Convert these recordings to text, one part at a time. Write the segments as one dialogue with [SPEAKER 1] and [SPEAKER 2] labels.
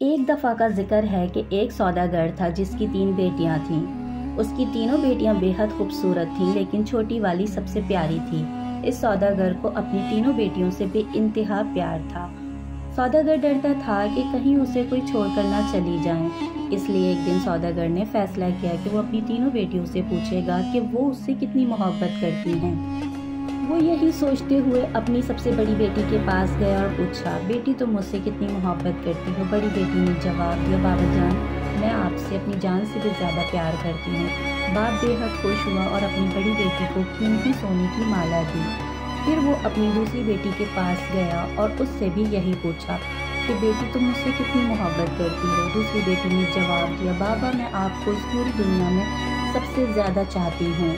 [SPEAKER 1] ایک دفعہ کا ذکر ہے کہ ایک سوداگر تھا جس کی 3 بیٹیاں تھیں۔ اس کی تینوں بیٹیاں بے حد خوبصورت تھیں، لیکن چھوٹی والی سب سے پیاری تھی۔ اس سوداگر کو اپنی تینوں بیٹیوں سے بے انتہا پیار تھا۔ سوداگر ڈرتا تھا کہ کہیں اسے کوئی چھوڑ کر نہ چلی جائیں، اس لیے ایک دن سوداگر نے فیصلہ کیا کہ وہ اپنی تینوں بیٹیوں سے پوچھے گا کہ وہ اس سے کتنی محبت کرتی ہیں۔ وہ یہی سوچتے ہوئے اپنی سب سے بڑی بیٹی کے پاس گیا اور پوچھا، بیٹی تم مجھ سے کتنی محبت کرتی ہو؟ بڑی بیٹی نے جواب دیا، بابا جان میں آپ سے اپنی جان سے بھی زیادہ پیار کرتی ہوں۔ باپ بے حد خوش ہوا اور اپنی بڑی بیٹی کو قیمتی سونے کی مالا دی۔ پھر وہ اپنی دوسری بیٹی کے پاس گیا اور اس سے بھی یہی پوچھا کہ بیٹی تم مجھ سے کتنی محبت کرتی ہو؟ دوسری بیٹی نے جواب دیا، بابا میں آپ کو اس پوری دنیا میں سب سے زیادہ چاہتی ہوں۔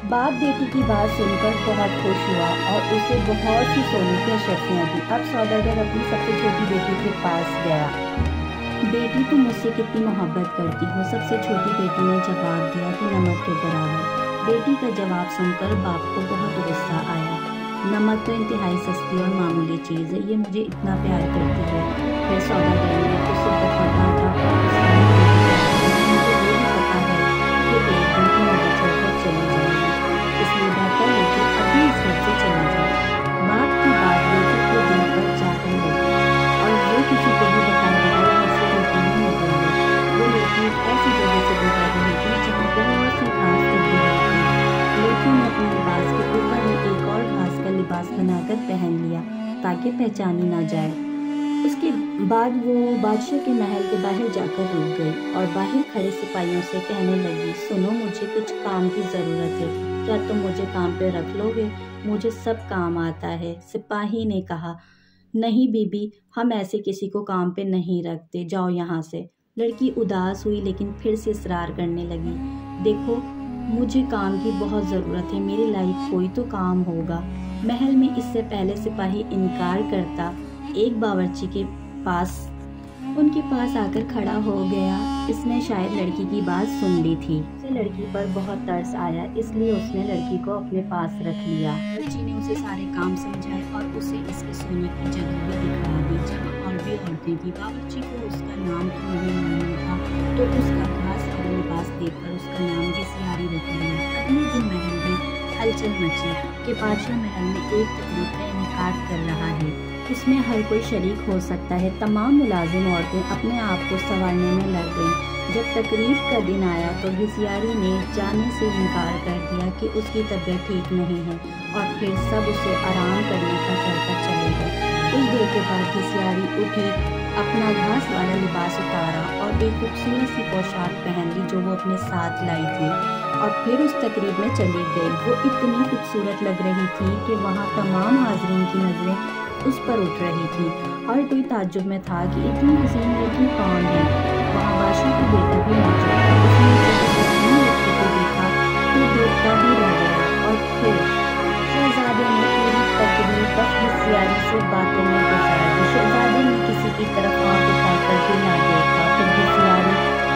[SPEAKER 1] باپ بیٹی کی بات سن کر بہت خوش ہوا اور اسے بہت سی سونے کی اشرفیاں دی۔ اب سوداگر اپنی سب سے چھوٹی بیٹی کے پاس گیا، بیٹی تم مجھ سے کتنی محبت کرتی ہو؟ سب سے چھوٹی بیٹی نے جواب دیا کہ نمک کے برابر۔ بیٹی کا جواب سن کر باپ کو بہت غصہ آیا، نمک تو انتہائی سستی اور معمولی چیز ہے، یہ مجھے اتنا پیار کرتی ہے۔ پھر سوداگر نے اسے بہت ڈانٹا اور اس نے مجھے یہ بھی پتا ہے کہ ایک دن تم مجھے چھوڑ کر چلی جائے گی، اس لیے بہتر ہے کہ ابھی اس گھر سے چلی جائے۔ باپ کی بات بیٹی کے دل پر جا کر لگی اور وہ کسی کو بھی بتائے بغیر گھر سے روٹی نہیں نکل گئی۔ وہ لڑکی ایک ایسی جگہ سے گزر رہی تھی جہاں بہت سی گھاس لگی ہوئی تھی، لیکن نے اپنے لباس کے اوپر ہی ایک اور گھاس کا لباس بنا کر پہن لیا تاکہ پہچانی نہ جائے۔ اس کے بعد وہ بادشاہ کے محل کے باہر جا کر رک گئی اور باہر کھڑے سپاہیوں سے کہنے لگی، سنو مجھے کچھ کام کی ضرورت ہے، کیا تم مجھے کام پہ رکھ لو گے؟ مجھے سب کام آتا ہے۔ سپاہی نے کہا، نہیں بی بی، ہم ایسے کسی کو کام پہ نہیں رکھتے، جاؤ یہاں سے۔ لڑکی اداس ہوئی لیکن پھر سے اصرار کرنے لگی، دیکھو مجھے کام کی بہت ضرورت ہے، میرے لائق کوئی تو کام ہوگا۔ محل میں اس سے پہلے سپاہی انکار کرتا ایک باورچی کے پاس ان کے پاس آ کر کھڑا ہو گیا۔ اس نے شاید لڑکی کی بات سن لی تھی، اسے لڑکی پر بہت ترس آیا، اس لیے اس نے لڑکی کو اپنے پاس رکھ لیا۔ بچی نے اسے سارے کام سمجھائے اور اسے اس کے سونے کی جگہ بھی دکھا دی جہاں اور بھی عورتیں تھیں۔ باورچی کو اس کا نام تو نہیں معلوم تھا، تو اس کا گھاس اور لباس دیکھ کر اس کا نام گھسیاری رکھ لیا۔ اگلے دن محل میں ہلچل مچی کہ بادشاہ محل میں ایک تقریب کا انعقاد کر رہا ہے، اس میں ہر کوئی شریک ہو سکتا ہے۔ تمام ملازم عورتیں اپنے آپ کو سنوارنے میں لگ گئیں۔ جب تقریب کا دن آیا تو گھسیاری نے جانے سے انکار کر دیا کہ اس کی طبیعت ٹھیک نہیں ہے، اور پھر سب اسے آرام کرنے کا کہہ کر چلے گئے۔ کچھ دیر کے بعد گھسیاری اٹھی، اپنا گھاس والا لباس اتارا اور ایک خوبصورت سی پوشاک پہن لی جو وہ اپنے ساتھ لائی تھی، اور پھر اس تقریب میں چلی گئی۔ وہ اتنی خوبصورت لگ رہی تھی کہ وہاں تمام حاضرین کی نظریں اس پر اٹھ رہی تھی۔ ہر کوئی تعجب میں تھا کہ اتنی حسین لڑکی کون ہے۔ وہاں بادشاہ کا بیٹا بھی موجود تھا، اس نے جب اس حسین لڑکی کو دیکھا تو دیکھتا ہی رہ گیا، اور پھر شہزادے نے پوری تقریب بس گھسیاری سے باتوں میں گزار دی۔ شہزادے نے کسی کی طرف آنکھ اٹھا کر بھی نہ دیکھا، پھر گھسیاری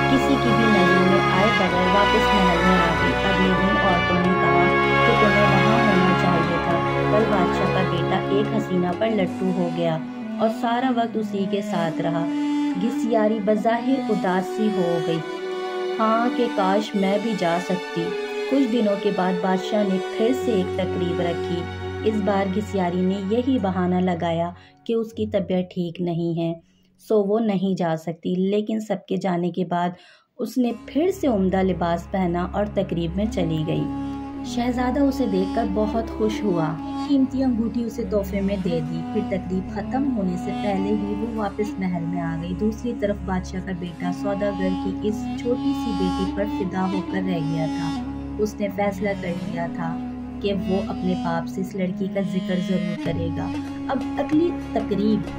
[SPEAKER 1] کسی کی بھی نظروں میں آئے بغیر واپس محل میں آ گئی۔ اگلے دن عورتوں نے کہا کہ تمہیں وہاں ہونا چاہیے تھا، کل بادشاہ کا بیٹا ایک حسینہ پر لٹو ہو گیا اور سارا وقت اسی کے ساتھ رہا۔ گھسیاری بظاہر اداس سی ہو گئی، ہاں کہ کاش میں بھی جا سکتی۔ کچھ دنوں کے بعد بادشاہ نے پھر سے ایک تقریب رکھی۔ اس بار گھسیاری نے یہی بہانہ لگایا کہ اس کی طبیعت ٹھیک نہیں ہے، سو وہ نہیں جا سکتی، لیکن سب کے جانے کے بعد اس نے پھر سے عمدہ لباس پہنا اور تقریب میں چلی گئی۔ شہزادہ اسے دیکھ کر بہت خوش ہوا، قیمتی انگوٹھی اسے تحفے میں دے دی۔ پھر تقریب ختم ہونے سے پہلے ہی وہ واپس محل میں آ گئی۔ دوسری طرف بادشاہ کا بیٹا سوداگر کی اس چھوٹی سی بیٹی پر فدا ہو کر رہ گیا تھا۔ اس نے فیصلہ کر لیا تھا کہ وہ اپنے باپ سے اس لڑکی کا ذکر ضرور کرے گا۔ اب اگلی تقریب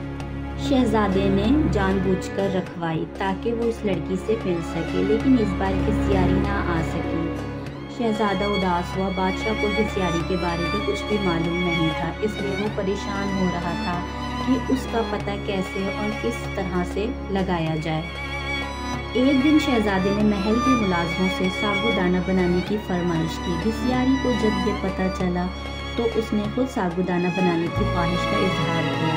[SPEAKER 1] شہزادے نے جان بوجھ کر رکھوائی تاکہ وہ اس لڑکی سے مل سکے، لیکن اس بار گھسیاری نہ آ سکی۔ شہزادہ اداس ہوا، بادشاہ کو گھسیاری کے بارے میں کچھ بھی معلوم نہیں تھا، اس لیے وہ پریشان ہو رہا تھا کہ اس کا پتہ کیسے اور کس طرح سے لگایا جائے۔ ایک دن شہزادے نے محل کے ملازموں سے ساگو دانہ بنانے کی فرمائش کی۔ گھسیاری کو جب یہ پتہ چلا تو اس نے خود ساگو دانہ بنانے کی خواہش کا اظہار کیا۔